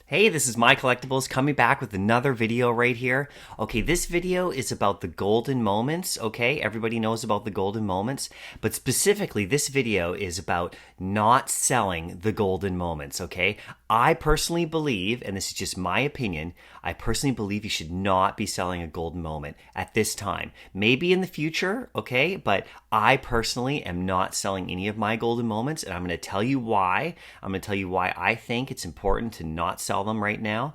Hey, this is MyCollectables coming back with another video right here. Okay, this video is about the golden moments, okay? Everybody knows about the golden moments, but specifically this video is about not selling the golden moments, okay? I personally believe, and this is just my opinion, I personally believe you should not be selling a golden moment at this time. Maybe in the future, okay? But I personally am not selling any of my golden moments, and I'm going to tell you why. I'm going to tell you why I think it's important to not sell them right now.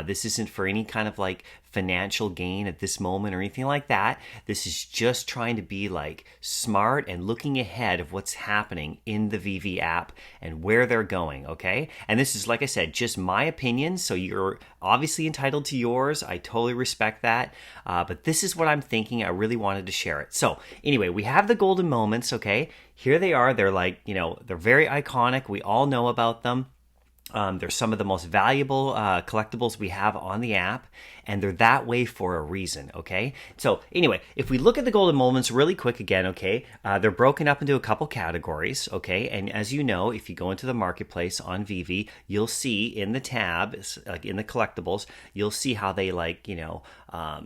This isn't for any kind of like financial gain at this moment or anything like that. This is just trying to be like smart and looking ahead of what's happening in the Veve app and where they're going, okay? And this is, like I said, just my opinion, so you're obviously entitled to yours. I totally respect that. But this is what I'm thinking. I really wanted to share it. So anyway, we have the golden moments, okay? Here they are. They're like, they're very iconic. We all know about them. They're some of the most valuable collectibles we have on the app, and they're that way for a reason, okay? So anyway, if we look at the golden moments really quick again, okay, they're broken up into a couple categories, okay? And as you know, if you go into the marketplace on Veve, you'll see in the tab, like in the collectibles, you'll see how they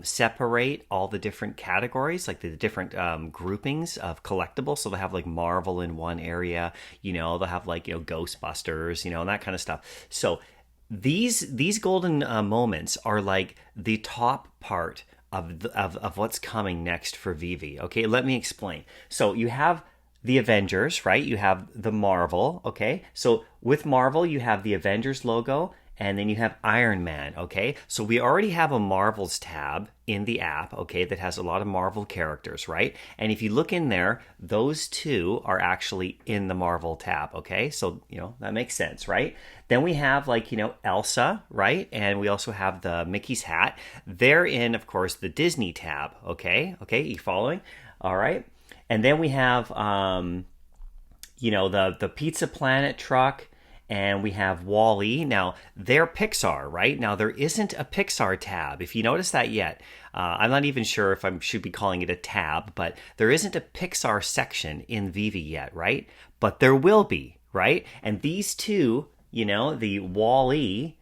separate all the different categories, like the different groupings of collectibles. So they'll have like Marvel in one area, they'll have like, Ghostbusters, and that kind of stuff. So these golden moments are like the top part of what's coming next for Veve. Okay, let me explain. So you have the Avengers, right? You have the Marvel, okay? So with Marvel, you have the Avengers logo, and then you have Iron Man, okay? So we already have a Marvels tab in the app, okay, that has a lot of Marvel characters, right? And if you look in there, those two are actually in the Marvel tab, okay? So, that makes sense, right? Then we have Elsa, right? And we also have the Mickey's hat. They're in, of course, the Disney tab, okay? Okay, you following? All right. And then we have, the Pizza Planet truck, and we have Wall-E. Now, they're Pixar, right? Now, there isn't a Pixar tab, if you notice that yet. I'm not even sure if I should be calling it a tab, but there isn't a Pixar section in Veve yet, right? But there will be, right? And these two, the Wall-E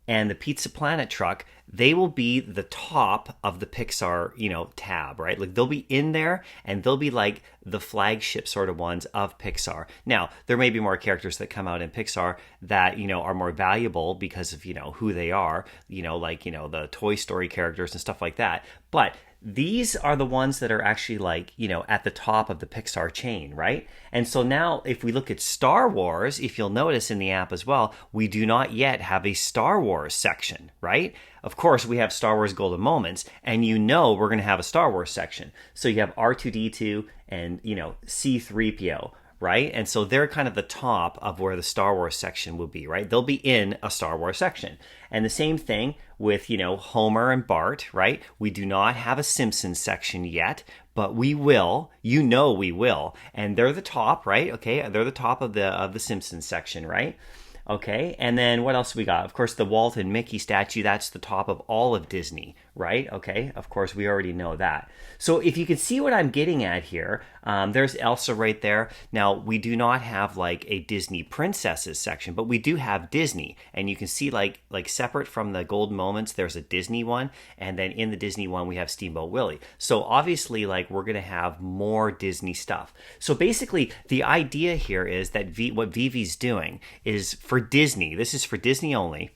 and the Pizza Planet truck, they will be the top of the Pixar, tab, right? Like they'll be in there, and they'll be like the flagship sort of ones of Pixar. Now, there may be more characters that come out in Pixar that, are more valuable because of, who they are, the Toy Story characters and stuff like that. But these are the ones that are actually at the top of the Pixar chain, right? And so now if we look at Star Wars, if you'll notice in the app as well, we do not yet have a Star Wars section, right? Of course, we have Star Wars Golden Moments, and we're going to have a Star Wars section. So you have R2-D2 and, C-3PO, right? And so they're kind of the top of where the Star Wars section will be, right? They'll be in a Star Wars section. And the same thing with, Homer and Bart, right? We do not have a Simpsons section yet, but we will. We will. And they're the top, right? Okay, they're the top of the Simpsons section, right? Okay, and then what else we got? Of course, the Walt and Mickey statue, that's the top of all of Disney, right? Okay, of course, we already know that. So if you can see what I'm getting at here, there's Elsa right there. Now, we do not have like a Disney princesses section, but we do have Disney. And you can see like separate from the Golden Moments, there's a Disney one. And then in the Disney one, we have Steamboat Willie. So obviously, we're going to have more Disney stuff. So basically, the idea here is that what Veve's doing is for Disney. This is for Disney only.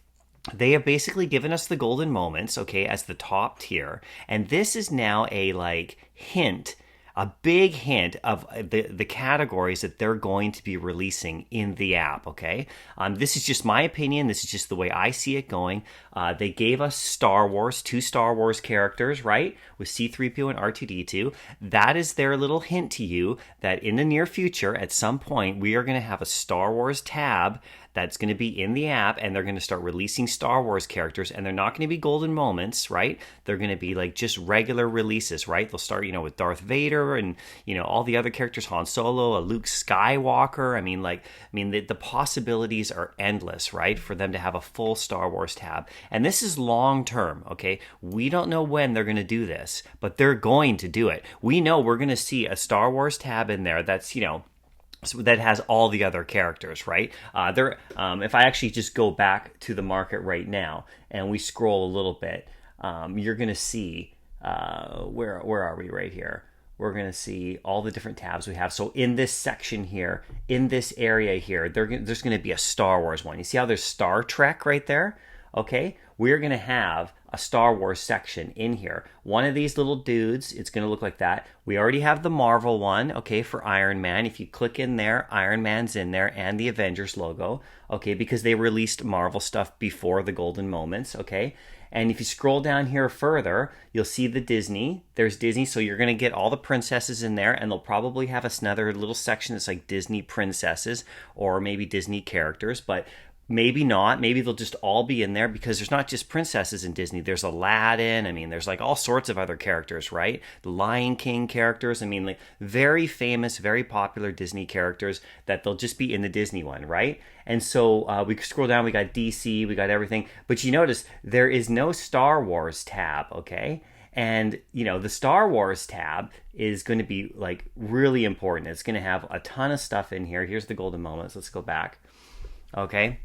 They have basically given us the golden moments, okay, as the top tier. And this is now a hint, a big hint of the categories that they're going to be releasing in the app, okay? This is just my opinion. This is just the way I see it going. They gave us Star Wars, 2 Star Wars characters, right? With C-3PO and R2-D2. That is their little hint to you that in the near future, at some point, we are going to have a Star Wars tab that's going to be in the app, and they're going to start releasing Star Wars characters, and they're not going to be golden moments, right? They're going to be just regular releases, right? They'll start, with Darth Vader and, all the other characters, Han Solo, a Luke Skywalker. The possibilities are endless, right? For them to have a full Star Wars tab. And this is long term, okay? We don't know when they're going to do this, but they're going to do it. We know we're going to see a Star Wars tab in there that's, So that has all the other characters, right? If I actually just go back to the market right now and we scroll a little bit, you're going to see where are we right here? We're going to see all the different tabs we have. So in this section here, in this area here, there's going to be a Star Wars one. You see how there's Star Trek right there? Okay, we're going to have a Star Wars section in here. One of these little dudes, it's going to look like that. We already have the Marvel one, okay, for Iron Man. If you click in there, Iron Man's in there and the Avengers logo, okay, because they released Marvel stuff before the Golden Moments, okay? And if you scroll down here further, you'll see the Disney. There's Disney, so you're going to get all the princesses in there, and they'll probably have another little section that's like Disney princesses or maybe Disney characters, but maybe not. Maybe they'll just all be in there because there's not just princesses in Disney. There's Aladdin. I mean, there's like all sorts of other characters, right? The Lion King characters. I mean, like very famous, very popular Disney characters that they'll just be in the Disney one, right? And so we scroll down, we got DC, we got everything. But you notice there is no Star Wars tab, okay? And, you know, the Star Wars tab is going to be like really important. It's going to have a ton of stuff in here. Here's the golden moments. Let's go back. Okay.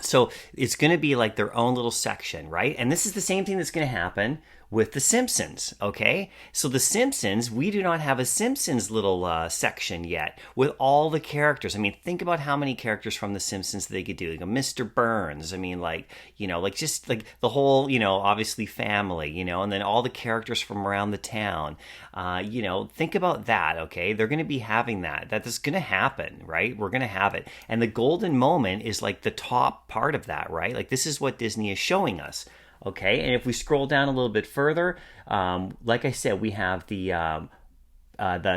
So it's going to be like their own little section, right? And this is the same thing that's going to happen with The Simpsons, okay? So The Simpsons, we do not have a Simpsons little section yet with all the characters. I mean, think about how many characters from The Simpsons they could do. Like a Mr. Burns, I mean, like, you know, like just like the whole, you know, obviously family, you know, and then all the characters from around the town. You know, think about that, okay? They're going to be having that. That is going to happen, right? We're going to have it. And the golden moment is like the top part of that, right? Like this is what Disney is showing us. Okay, and if we scroll down a little bit further, like I said, we have the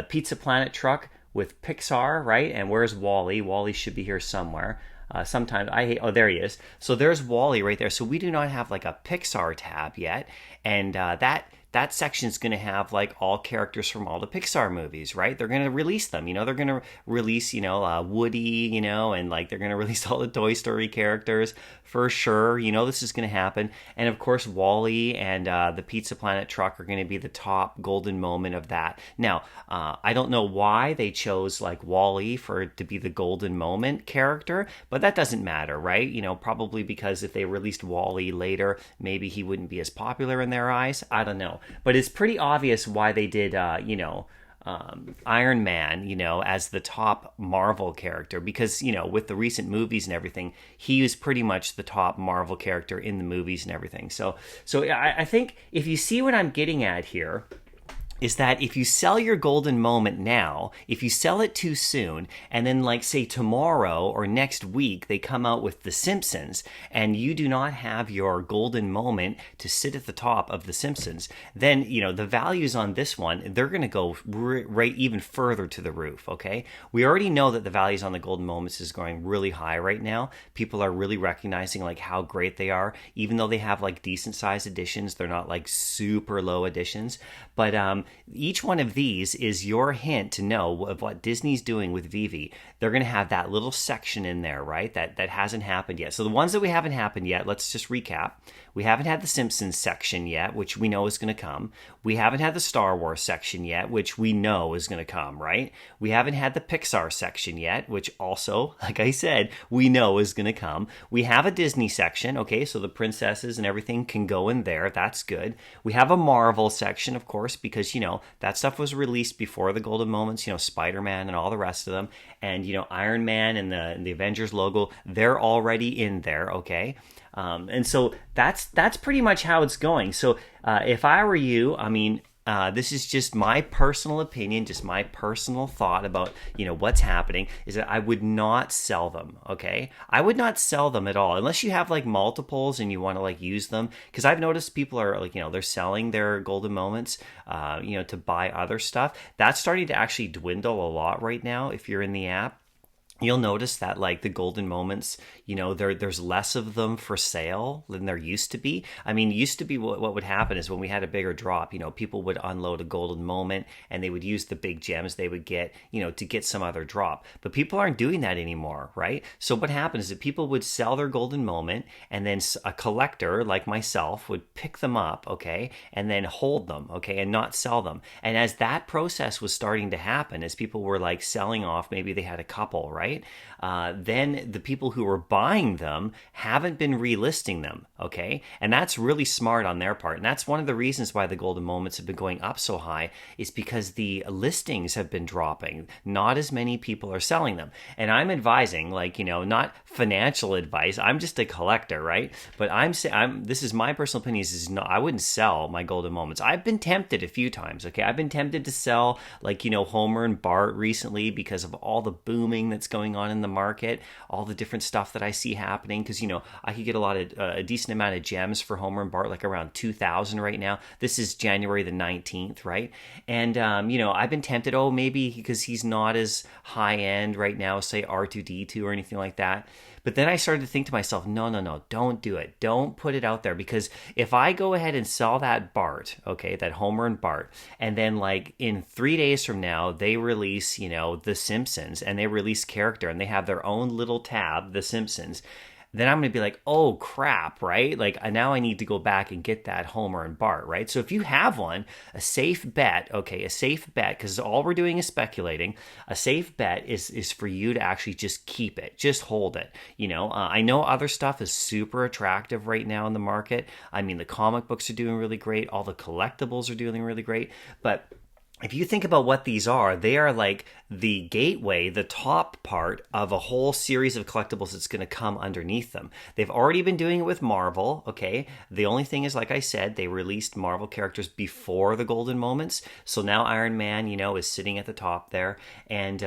Pizza Planet truck with Pixar, right? And where's Wally? Wally should be here somewhere. Sometimes oh, there he is. So there's Wally right there. So we do not have like a Pixar tab yet, and that section is going to have like all characters from all the Pixar movies, right? They're going to release them, you know, they're going to release, you know, Woody, you know, and like they're going to release all the Toy Story characters for sure. You know, this is going to happen. And of course, Wall-E and the Pizza Planet truck are going to be the top golden moment of that. Now, I don't know why they chose like Wall-E for it to be the golden moment character, but that doesn't matter, right? You know, probably because if they released Wall-E later, maybe he wouldn't be as popular in their eyes. I don't know. But it's pretty obvious why they did, you know, Iron Man, you know, as the top Marvel character. Because, you know, with the recent movies and everything, he was pretty much the top Marvel character in the movies and everything. So I think if you see what I'm getting at here, is that if you sell your golden moment now, if you sell it too soon, and then like say tomorrow or next week they come out with The Simpsons, and you do not have your golden moment to sit at the top of The Simpsons, then, you know, the values on this one, they're going to go right even further to the roof, okay? We already know that the values on the golden moments is going really high right now. People are really recognizing like how great they are, even though they have like decent sized editions. They're not like super low editions, but each one of these is your hint to know of what Disney's doing with Veve. They're going to have that little section in there, right? That hasn't happened yet. So the ones that we haven't happened yet, let's just recap. We haven't had the Simpsons section yet, which we know is going to come. We haven't had the Star Wars section yet, which we know is going to come, right? We haven't had the Pixar section yet, which also, like I said, we know is going to come. We have a Disney section, okay, so the princesses and everything can go in there. That's good. We have a Marvel section, of course, because, you know, that stuff was released before the golden moments, you know, Spider-Man and all the rest of them. And, you know, Iron Man and the Avengers logo, they're already in there, okay? And so that's pretty much how it's going. So if I were you, I mean, this is just my personal opinion, just my personal thought about, you know, what's happening, is that I would not sell them, okay? I would not sell them at all, unless you have like multiples and you want to like use them. Because I've noticed people are like, you know, they're selling their golden moments, you know, to buy other stuff. That's starting to actually dwindle a lot right now if you're in the app. you'll notice that like the golden moments, there's less of them for sale than there used to be. I mean, used to be what would happen is when we had a bigger drop, people would unload a golden moment and they would use the big gems they would get, to get some other drop. But people aren't doing that anymore, right? So what happens is that people would sell their golden moment, and then a collector like myself would pick them up, okay, and then hold them, okay, and not sell them. And as that process was starting to happen, as people were like selling off, maybe they had a couple, right? Then the people who were buying them haven't been relisting them, okay? And that's really smart on their part. And that's one of the reasons why the golden moments have been going up so high, is because the listings have been dropping. Not as many people are selling them. And I'm advising, like, not financial advice. I'm just a collector, right? But this is my personal opinion, is not, I wouldn't sell my golden moments. I've been tempted a few times, okay? I've been tempted to sell, like, Homer and Bart recently because of all the booming that's going on in the market, all the different stuff that I see happening. Because I could get a decent amount of gems for Homer and Bart, like around 2,000 right now. This is January the 19th, right? And I've been tempted, maybe because he's not as high end right now, say R2D2 or anything like that. But then I started to think to myself, no, don't do it. Don't put it out there, because if I go ahead and sell that Bart, okay, that Homer and Bart, and then like in 3 days from now, they release, The Simpsons, and they release character, and they have their own little tab, The Simpsons, then I'm going to be like, oh crap, right? Like now I need to go back and get that Homer and Bart, right? So if you have one, a safe bet, because all we're doing is speculating, a safe bet is for you to actually just keep it, just hold it. I know other stuff is super attractive right now in the market. I mean, the comic books are doing really great. All the collectibles are doing really great. But if you think about what these are, they are like the gateway, the top part of a whole series of collectibles that's going to come underneath them. They've already been doing it with Marvel, okay? The only thing is, like I said, they released Marvel characters before the golden moments. So now Iron Man, is sitting at the top there. And,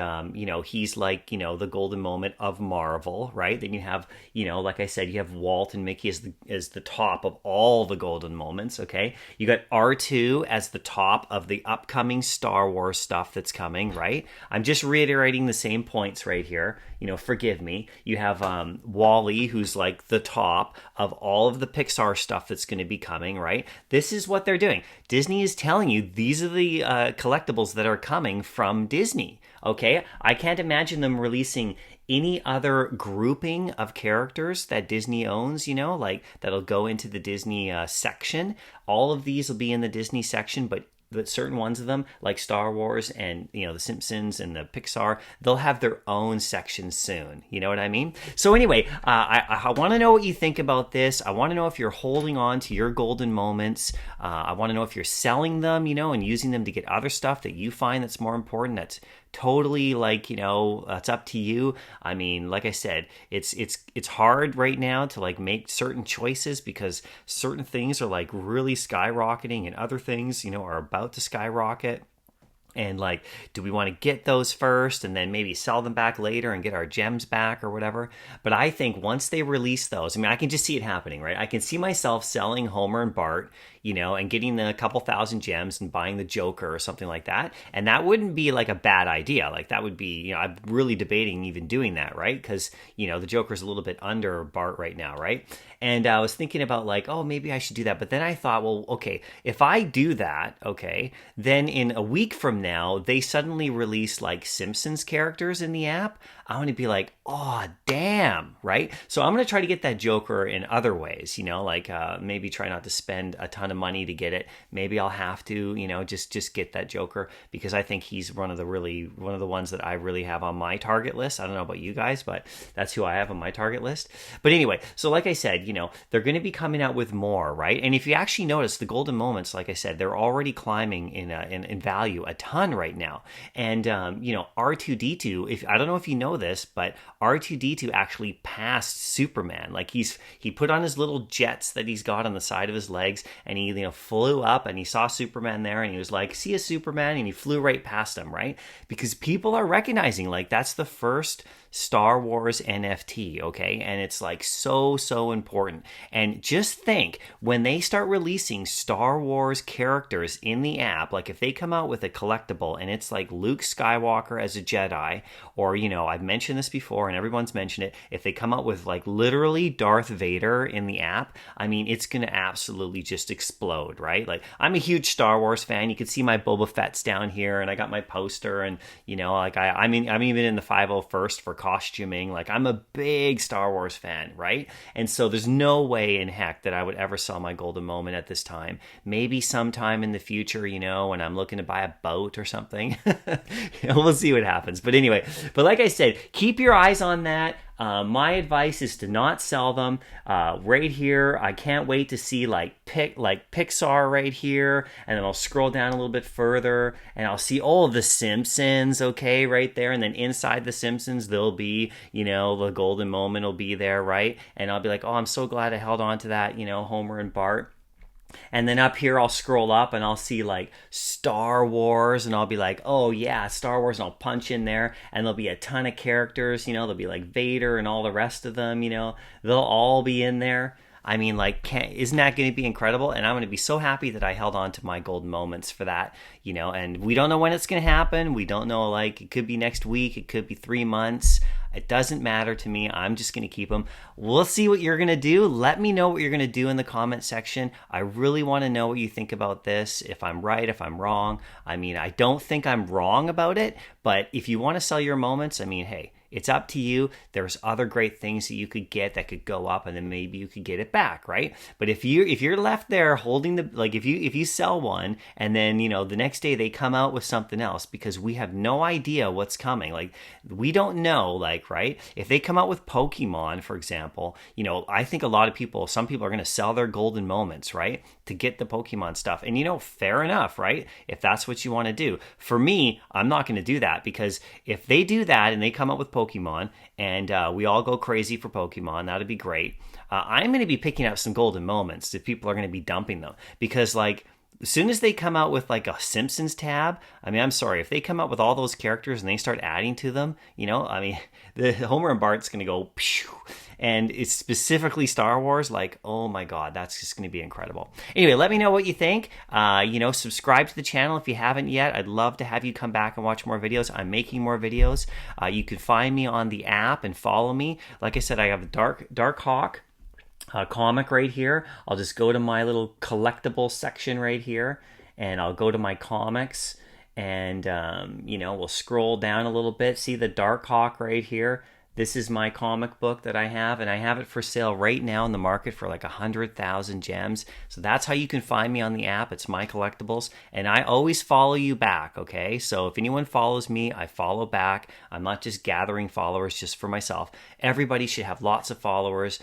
he's like, the golden moment of Marvel, right? Then you have, like I said, you have Walt and Mickey as the top of all the golden moments, okay? You got R2 as the top of the upcoming Star Wars stuff that's coming, right? I'm just reiterating the same points right here. Forgive me. You have Wall-E, who's like the top of all of the Pixar stuff that's going to be coming, right? This is what they're doing. Disney is telling you these are the collectibles that are coming from Disney, okay? I can't imagine them releasing any other grouping of characters that Disney owns, like that'll go into the Disney section. All of these will be in the Disney section, but certain ones of them, like Star Wars and, The Simpsons and the Pixar, they'll have their own section soon. You know what I mean? So anyway, I want to know what you think about this. I want to know if you're holding on to your golden moments. I want to know if you're selling them, and using them to get other stuff that you find that's more important, that's totally like, it's up to you. I mean, like I said, it's hard right now to like make certain choices, because certain things are like really skyrocketing and other things, are about to skyrocket. And like, do we want to get those first and then maybe sell them back later and get our gems back or whatever? But I think once they release those, I can just see it happening, right? I can see myself selling Homer and Bart, and getting the couple thousand gems and buying the Joker or something like that. And that wouldn't be like a bad idea. Like that would be, I'm really debating even doing that, right? Because, the Joker's a little bit under Bart right now, right? And I was thinking about like, oh, maybe I should do that. But then I thought, well, okay, if I do that, okay, then in a week from now, they suddenly release like Simpsons characters in the app. I'm going to be like, oh, damn, right? So I'm going to try to get that Joker in other ways, like maybe try not to spend a ton of money to get it. Maybe I'll have to, just get that Joker, because I think he's one of the ones that I really have on my target list. I don't know about you guys, but that's who I have on my target list. But anyway, so like I said, they're going to be coming out with more, right? And if you actually notice, the golden moments, like I said, they're already climbing in value a ton right now. And R2D2, if I don't know if you know this, but R2D2 actually passed Superman. Like he put on his little jets that he's got on the side of his legs, and he flew up and he saw Superman there, and he was like, see a Superman, and he flew right past him, right? Because people are recognizing like that's the first Star Wars NFT, okay? And it's like so important. And just think, when they start releasing Star Wars characters in the app, like if they come out with a collectible and it's like Luke Skywalker as a Jedi, or, you know, I've mentioned this before and everyone's mentioned it, if they come out with like literally Darth Vader in the app, I mean, it's going to absolutely just explode, right? Like, I'm a huge Star Wars fan. You can see my Boba Fett's down here, and I got my poster, and, you know, like I mean, I'm even in the 501st for costuming. Like, I'm a big Star Wars fan, right? And so there's no way in heck that I would ever sell my golden moment at this time. Maybe sometime in the future, you know, when I'm looking to buy a boat or something. You know, we'll see what happens. But anyway, but like I said, keep your eyes on that. My advice is to not sell them. Right here, I can't wait to see like Pixar right here, and then I'll scroll down a little bit further, and I'll see all of the Simpsons, okay, right there, and then inside the Simpsons, there'll be, you know, the golden moment will be there, right? And I'll be like, oh, I'm so glad I held on to that, you know, Homer and Bart. And then up here, I'll scroll up and I'll see like Star Wars, and I'll be like, oh yeah, Star Wars, and I'll punch in there, and there'll be a ton of characters, you know, there'll be like Vader and all the rest of them, you know, they'll all be in there. I mean, like, isn't that going to be incredible? And I'm going to be so happy that I held on to my golden moments for that, you know, and we don't know when it's going to happen. We don't know, like, it could be next week. It could be 3 months. It doesn't matter to me. I'm just going to keep them. We'll see what you're going to do. Let me know what you're going to do in the comment section. I really want to know what you think about this, if I'm right, if I'm wrong. I mean, I don't think I'm wrong about it, but if you want to sell your moments, I mean, hey, it's up to you. There's other great things that you could get that could go up, and then maybe you could get it back, right? But if you're left there holding the, like, if you sell one and then, you know, the next day they come out with something else, because we have no idea what's coming. Like, we don't know, like, right? If they come out with Pokemon, for example, you know, I think some people are going to sell their golden moments, right, to get the Pokemon stuff. And, you know, fair enough, right? If that's what you want to do. For me, I'm not going to do that, because if they do that and they come up with Pokemon, and we all go crazy for Pokemon, that'd be great. I'm going to be picking up some golden moments if people are going to be dumping them, because, like, as soon as they come out with like a Simpsons tab, I mean, I'm sorry, if they come out with all those characters and they start adding to them, you know, I mean, the Homer and Bart's going to go, phew, and it's specifically Star Wars, like, oh my God, that's just going to be incredible. Anyway, let me know what you think. You know, subscribe to the channel if you haven't yet. I'd love to have you come back and watch more videos. I'm making more videos. You can find me on the app and follow me. Like I said, I have a Dark Hawk comic right here. I'll just go to my little collectible section right here, and I'll go to my comics, and you know, we'll scroll down a little bit. See the Dark Hawk right here? This is my comic book that I have, and I have it for sale right now in the market for like 100,000 gems. So that's how you can find me on the app. It's MyCollectables, and I always follow you back, okay? So if anyone follows me, I follow back. I'm not just gathering followers just for myself. Everybody should have lots of followers.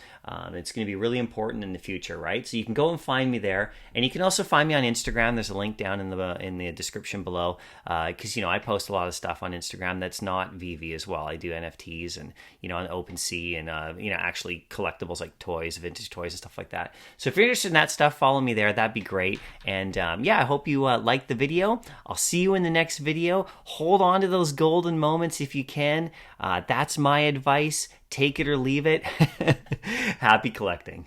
It's going to be really important in the future, right? So you can go and find me there, and you can also find me on Instagram. There's a link down in the description below, because, you know, I post a lot of stuff on Instagram that's not Veve as well. I do NFTs and, you know, on OpenSea, and you know, actually collectibles like toys, vintage toys and stuff like that. So if you're interested in that stuff, follow me there. That'd be great. And yeah, I hope you liked the video. I'll see you in the next video. Hold on to those golden moments if you can. That's my advice. Take it or leave it. Happy collecting.